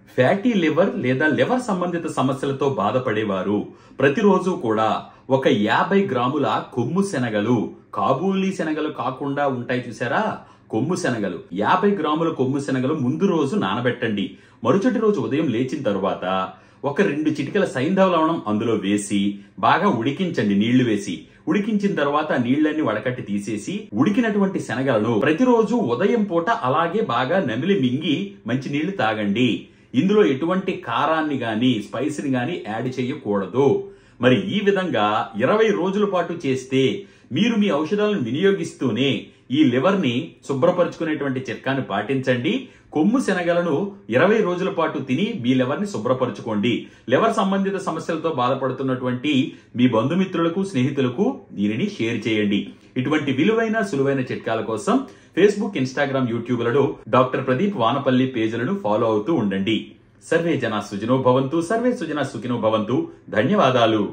Fatty liver లేదా liver సంబంధిత సమస్యలతో బాధపడేవారు ప్రతిరోజు కూడా ఒక 50 గ్రాముల కొమ్ము శనగలు, కాబూలీ శనగలు కాకుండా ఉంటాయి చూసారా, కొమ్ము శనగలు 50 గ్రాముల కొమ్ము శనగలు ముందు రోజు నానబెట్టండి. మరుసటి రోజు ఉదయం లేచిన తరువాత ఒక 2 చిటికల సైంధవ లవణం అందులో వేసి బాగా ఉడికించండి. నీళ్లు వేసి ఉడికించిన తర్వాత నీళ్లన్నీ వడకట్టి తీసేసి ఉడికినటువంటి శనగలను ప్రతిరోజు ఉదయం పూట అలాగే బాగా నమిలి మింగి మంచి నీళ్లు తాగండి. ఇందులో ఎటువంటి కారాన్ని గాని స్పైసీని గాని యాడ్ చేయకూడదు. మరి ఈ విధంగా 20 రోజుల పాటు చేస్తే మీరు మీ ఔషధాలను వినియోగిస్తూనే ఈ లివర్ ని శుభ్రపరుచుకునేటువంటి చిట్కాను పాటించండి. కొమ్ము శనగలను 20 రోజుల పాటు తిని మీ లివర్ ని శుభ్రపరచుకోండి. లివర్ సంబంధిత సమస్యలతో బాధపడుతున్నటువంటి మీ బంధుమిత్రులకు, స్నేహితులకు దీనిని షేర్ చేయండి. ఇటువంటి విలువైన సులువైన చిట్కాల కోసం ఫేస్బుక్, ఇన్స్టాగ్రామ్, యూట్యూబ్లలో డాక్టర్ ప్రదీప్ వానపల్లి పేజీలను ఫాలో అవుతూ ఉండండి. సర్వే జనా సుఖినో భవంతు, సర్వే సుజనా సుఖినో భవంతు. ధన్యవాదాలు.